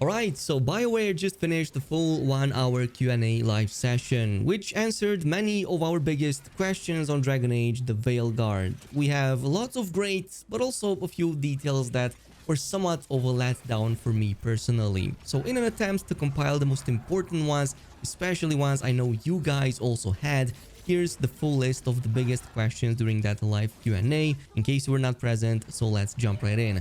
Alright, so BioWare just finished the full 1 hour Q&A live session, which answered many of our biggest questions on Dragon Age the Veilguard. We have lots of great, but also a few details that were somewhat of a letdown for me personally. So in an attempt to compile the most important ones, especially ones I know you guys also had, here's the full list of the biggest questions during that live Q&A, in case you were not present, so let's jump right in.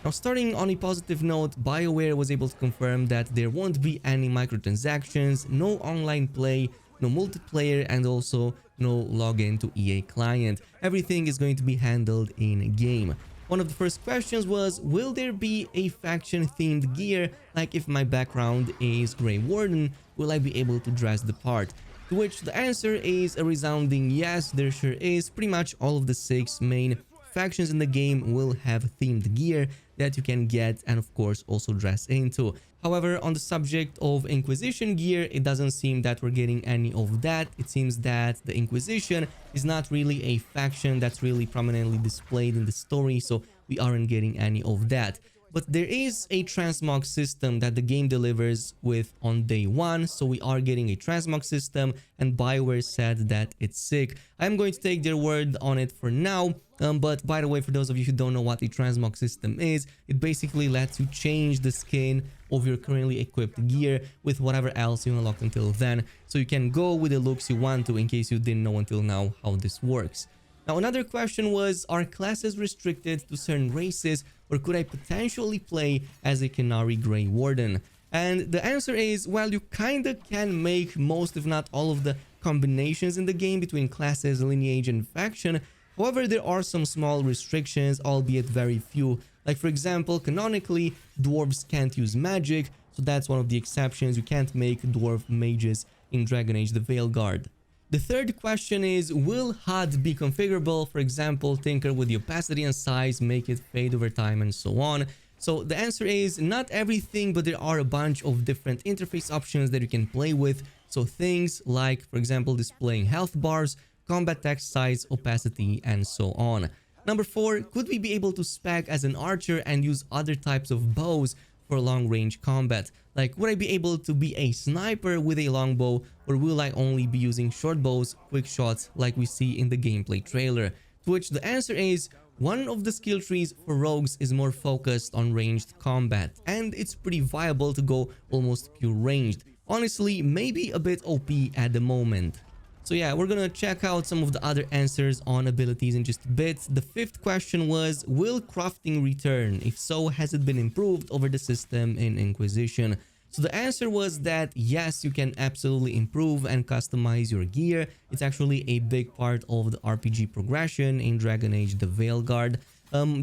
Now, starting on a positive note, BioWare was able to confirm that there won't be any microtransactions, no online play, no multiplayer, and also no login to EA client. Everything is going to be handled in-game. One of the first questions was, will there be a faction-themed gear? Like if my background is Grey Warden, will I be able to dress the part? To which the answer is a resounding yes, there sure is. Pretty much all of the 6 main factions in the game will have themed gear that you can get and of course also dress into. However, on the subject of Inquisition gear, it doesn't seem that we're getting any of that. It seems that the Inquisition is not really a faction that's really prominently displayed in the story, so we aren't getting any of that. But there is a transmog system that the game delivers with on day 1, so we are getting a transmog system, and BioWare said that it's sick. I'm going to take their word on it for now, but by the way, for those of you who don't know what a transmog system is, it basically lets you change the skin of your currently equipped gear with whatever else you unlocked until then, so you can go with the looks you want to, in case you didn't know until now how this works. Now, another question was, are classes restricted to certain races, or could I potentially play as a Canary Grey Warden? And the answer is, well, you kinda can make most if not all of the combinations in the game between classes, lineage, and faction. However, there are some small restrictions, albeit very few. Like for example, canonically, dwarves can't use magic, so that's one of the exceptions. You can't make dwarf mages in Dragon Age the Veilguard. The third question is, will HUD be configurable? For example, tinker with the opacity and size, make it fade over time, and so on. So the answer is not everything, but there are a bunch of different interface options that you can play with. So things like, for example, displaying health bars, combat text size, opacity, and so on. Number 4, could we be able to spec as an archer and use other types of bows for long-range combat? Like, would I be able to be a sniper with a longbow, or will I only be using short bows, quick shots, like we see in the gameplay trailer? To which the answer is, one of the skill trees for rogues is more focused on ranged combat, and it's pretty viable to go almost pure ranged. Honestly, maybe a bit OP at the moment. So yeah, we're gonna check out some of the other answers on abilities in just a bit. The 5th question was, will crafting return? If so, has it been improved over the system in Inquisition? So the answer was that yes, you can absolutely improve and customize your gear. It's actually a big part of the RPG progression in Dragon Age the Veilguard.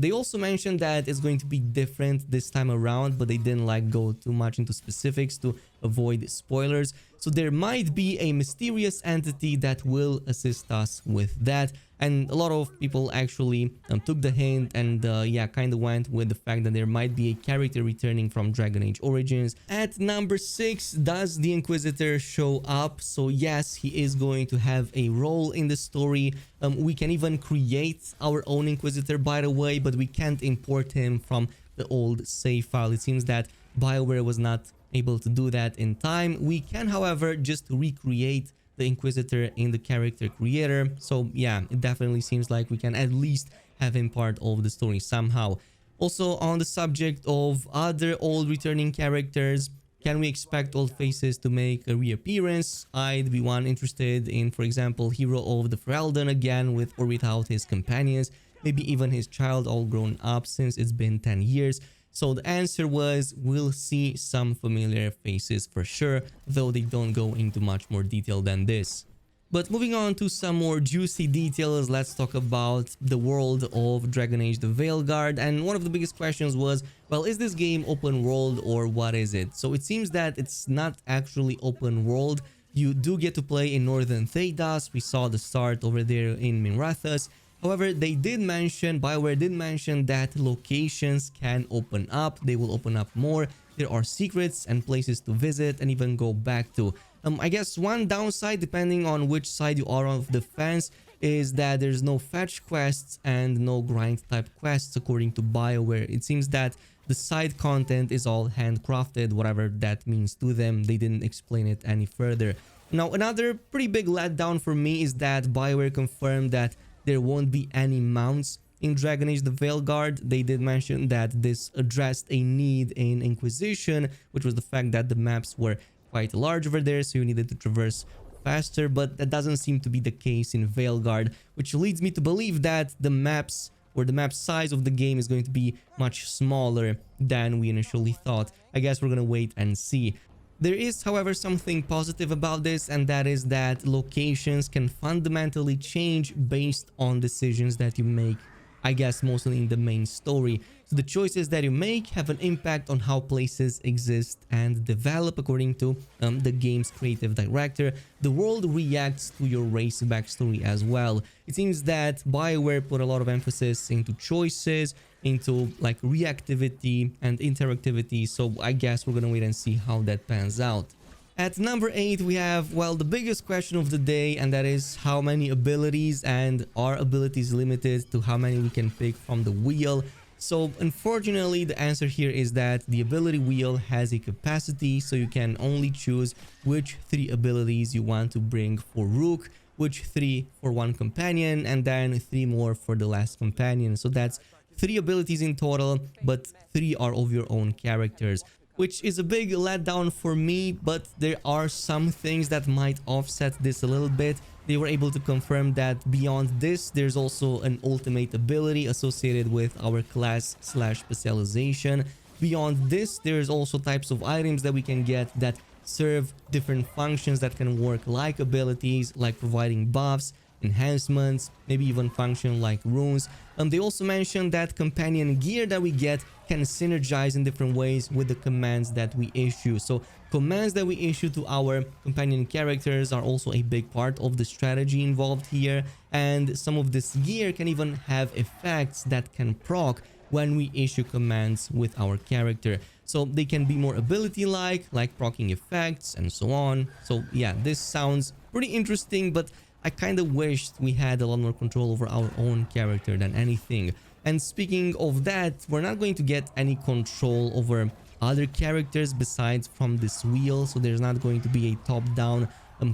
They also mentioned that it's going to be different this time around, but they didn't go too much into specifics to avoid spoilers. So there might be a mysterious entity that will assist us with that. And a lot of people actually took the hint and yeah, kind of went with the fact that there might be a character returning from Dragon Age Origins. At number 6, does the Inquisitor show up? So yes, he is going to have a role in the story. We can even create our own Inquisitor, by the way, but we can't import him from the old save file. It seems that BioWare was not able to do that in time. We can, however, just recreate the Inquisitor in the character creator. So yeah, it definitely seems like we can at least have him part of the story somehow. Also, on the subject of other old returning characters, can we expect old faces to make a reappearance? I'd be one interested in, for example, Hero of the Ferelden again, with or without his companions, maybe even his child all grown up since it's been 10 years. So the answer was, we'll see some familiar faces for sure, though they don't go into much more detail than this. But moving on to some more juicy details, let's talk about the world of Dragon Age the Veilguard. And one of the biggest questions was, well, is this game open world or what is it? So it seems that it's not actually open world. You do get to play in Northern Thedas. We saw the start over there in Minrathous. However, they did mention, BioWare did mention that locations can open up. They will open up more. There are secrets and places to visit and even go back to. I guess one downside, depending on which side you are of the fence, is that there's no fetch quests and no grind type quests according to BioWare. It seems that the side content is all handcrafted, whatever that means to them. They didn't explain it any further. Now, another pretty big letdown for me is that BioWare confirmed that there won't be any mounts in Dragon Age the Veilguard. They did mention that this addressed a need in Inquisition, which was the fact that the maps were quite large over there, so you needed to traverse faster, but that doesn't seem to be the case in Veilguard, which leads me to believe that the maps or the map size of the game is going to be much smaller than we initially thought. I guess we're gonna wait and see. There is, however, something positive about this, and that is that locations can fundamentally change based on decisions that you make, I guess mostly in the main story. So the choices that you make have an impact on how places exist and develop according to the game's creative director. The world reacts to your race backstory as well. It seems that BioWare put a lot of emphasis into choices, into like reactivity and interactivity, so I guess we're gonna wait and see how that pans out. At number 8, we have, well, the biggest question of the day, and that is how many abilities, and are abilities limited to how many we can pick from the wheel? So unfortunately, the answer here is that the ability wheel has a capacity, so you can only choose which 3 abilities you want to bring for Rook, which 3 for one companion, and then 3 more for the last companion. So that's 3 abilities in total, but 3 are of your own characters, which is a big letdown for me, but there are some things that might offset this a little bit. They were able to confirm that beyond this, there's also an ultimate ability associated with our class/specialization. Beyond this, there's also types of items that we can get that serve different functions that can work like abilities, like providing buffs, enhancements, maybe even function like runes. They also mentioned that companion gear that we get can synergize in different ways with the commands that we issue. So commands that we issue to our companion characters are also a big part of the strategy involved here, and some of this gear can even have effects that can proc when we issue commands with our character. So they can be more ability-like, like proccing effects and so on. So yeah, this sounds pretty interesting, but I kind of wished we had a lot more control over our own character than anything. And speaking of that, we're not going to get any control over other characters besides from this wheel. So there's not going to be a top-down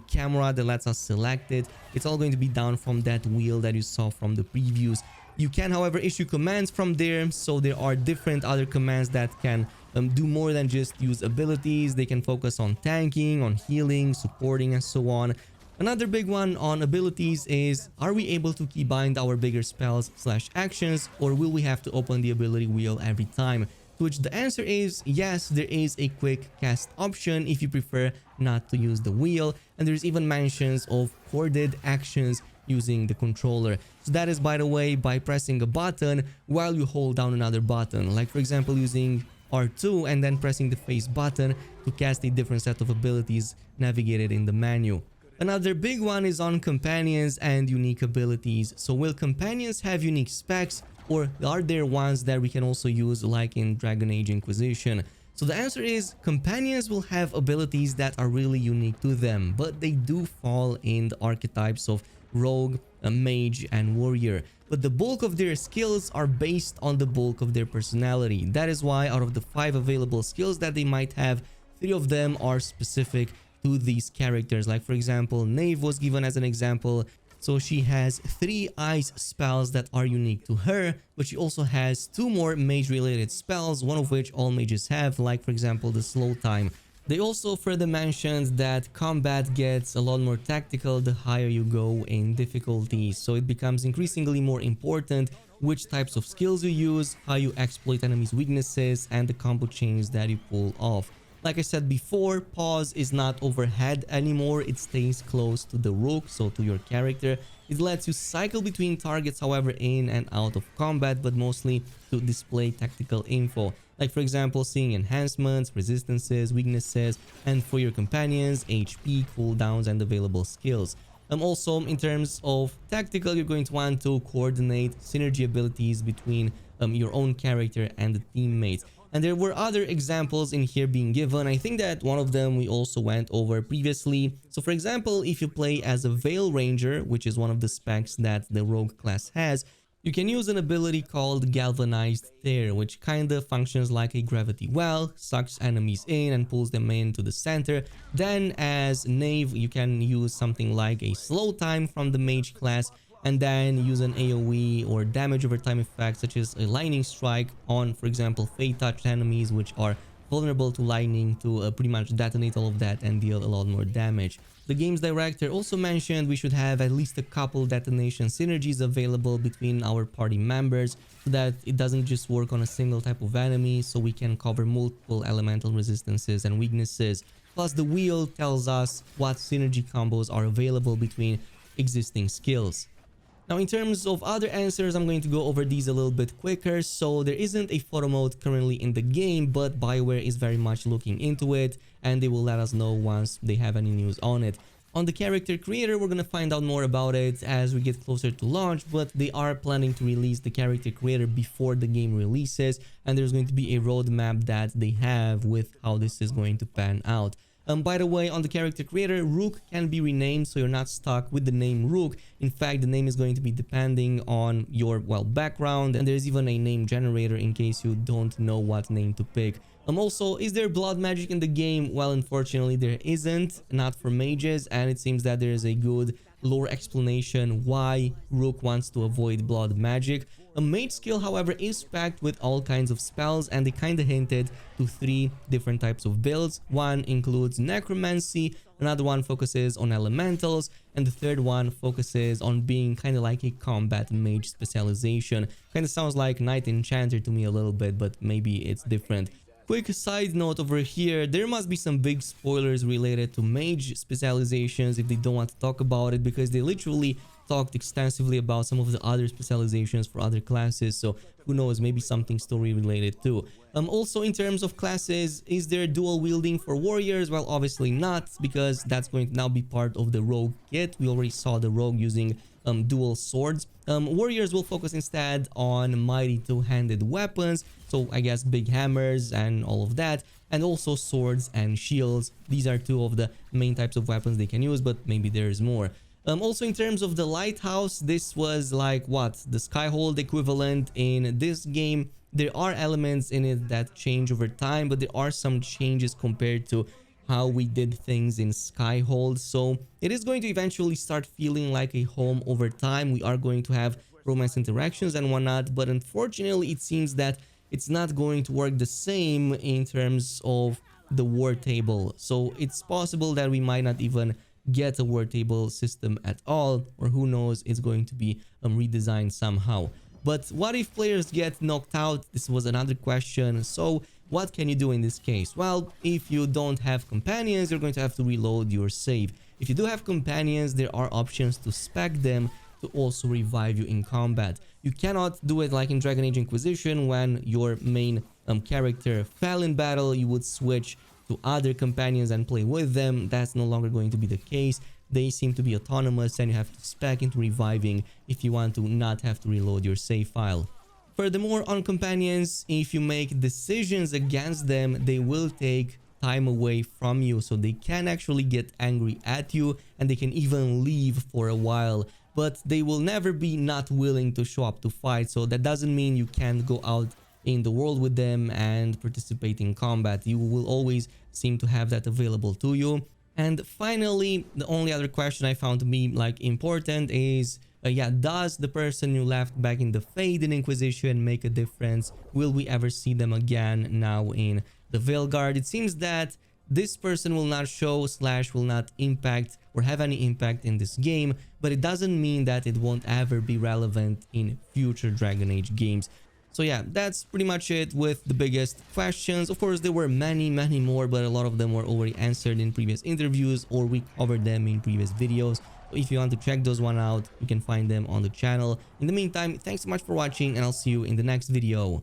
camera that lets us select it. It's all going to be down from that wheel that you saw from the previews. You can, however, issue commands from there. So there are different other commands that can do more than just use abilities. They can focus on tanking, on healing, supporting, and so on. Another big one on abilities is, are we able to keybind our bigger spells/actions, or will we have to open the ability wheel every time? To which the answer is yes, there is a quick cast option if you prefer not to use the wheel, and there's even mentions of corded actions using the controller. So that is, by the way, by pressing a button while you hold down another button, like for example using R2 and then pressing the face button to cast a different set of abilities navigated in the menu. Another big one is on companions and unique abilities. So will companions have unique specs, or are there ones that we can also use like in Dragon Age Inquisition? So the answer is companions will have abilities that are really unique to them, but they do fall in the archetypes of rogue, mage, and warrior. But the bulk of their skills are based on the bulk of their personality. That is why out of the 5 available skills that they might have, 3 of them are specific to these characters. Like for example, Nave was given as an example. So she has 3 ice spells that are unique to her, but she also has 2 more mage related spells, one of which all mages have, like for example the slow time. They also further mentioned that combat gets a lot more tactical the higher you go in difficulty, so it becomes increasingly more important which types of skills you use, how you exploit enemies' weaknesses, and the combo chains that you pull off. Like I said before, pause is not overhead anymore, it stays close to the rook, so to your character. It lets you cycle between targets, however, in and out of combat, but mostly to display tactical info. Like for example, seeing enhancements, resistances, weaknesses, and for your companions, HP, cooldowns, and available skills. Also, in terms of tactical, you're going to want to coordinate synergy abilities between your own character and the teammates. And there were other examples in here being given. I think that one of them we also went over previously. So for example, if you play as a Veil Ranger, which is one of the specs that the Rogue class has, you can use an ability called Galvanized Tear, which kinda functions like a gravity well, sucks enemies in and pulls them into the center. Then as Knave, you can use something like a Slow Time from the Mage class, and then use an AoE or damage over time effect such as a Lightning Strike on, for example, Fate touched enemies which are vulnerable to lightning to pretty much detonate all of that and deal a lot more damage. The game's director also mentioned we should have at least a couple detonation synergies available between our party members so that it doesn't just work on a single type of enemy, so we can cover multiple elemental resistances and weaknesses. Plus the wheel tells us what synergy combos are available between existing skills. Now in terms of other answers, I'm going to go over these a little bit quicker. So there isn't a photo mode currently in the game, but BioWare is very much looking into it and they will let us know once they have any news on it. On the character creator, we're gonna find out more about it as we get closer to launch, but they are planning to release the character creator before the game releases, and there's going to be a roadmap that they have with how this is going to pan out. By the way, on the character creator, Rook can be renamed, so you're not stuck with the name Rook. In fact, the name is going to be depending on your, well, background, and there's even a name generator in case you don't know what name to pick. Also, is there blood magic in the game? Well, unfortunately, there isn't, not for mages, and it seems that there is a good lore explanation why Rook wants to avoid blood magic. A mage skill, however, is packed with all kinds of spells, and they kinda hinted to 3 different types of builds. One includes necromancy, another one focuses on elementals, and the third one focuses on being kinda like a combat mage specialization. Kinda sounds like Knight Enchanter to me a little bit, but maybe it's different. Quick side note over here, there must be some big spoilers related to mage specializations if they don't want to talk about it, because they literally talked extensively about some of the other specializations for other classes, so who knows, maybe something story related too. Also in terms of classes, is there dual wielding for warriors? Well, obviously not, because that's going to now be part of the rogue kit. We already saw the rogue using dual swords. Warriors will focus instead on mighty two-handed weapons, so I guess big hammers and all of that, and also swords and shields. These are 2 of the main types of weapons they can use, but maybe there's more. Also in terms of the lighthouse, this was like what, the Skyhold equivalent in this game. There are elements in it that change over time, but there are some changes compared to how we did things in Skyhold, so it is going to eventually start feeling like a home over time. We are going to have romance interactions and whatnot, but unfortunately it seems that it's not going to work the same in terms of the war table. So it's possible that we might not even get a war table system at all, or who knows, it's going to be redesigned somehow. But what if players get knocked out? This was another question. So what can you do in this case? Well, if you don't have companions, you're going to have to reload your save. If you do have companions, there are options to spec them to also revive you in combat. You cannot do it like in Dragon Age Inquisition. When your main character fell in battle, you would switch to other companions and play with them. That's no longer going to be the case. They seem to be autonomous, and you have to spec into reviving if you want to not have to reload your save file. Furthermore, on companions, if you make decisions against them, they will take time away from you, so they can actually get angry at you and they can even leave for a while, but they will never be not willing to show up to fight. So that doesn't mean you can't go out in the world with them and participate in combat. You will always seem to have that available to you. And finally, the only other question I found to be like important is, does the person you left back in the Fade in Inquisition make a difference? Will we ever see them again now in the Veilguard? It seems that this person will not show / will not impact or have any impact in this game, but it doesn't mean that it won't ever be relevant in future Dragon Age games. So yeah, that's pretty much it with the biggest questions. Of course, there were many more, but a lot of them were already answered in previous interviews, or we covered them in previous videos. So if you want to check those one out, you can find them on the channel. In the meantime, thanks so much for watching, and I'll see you in the next video.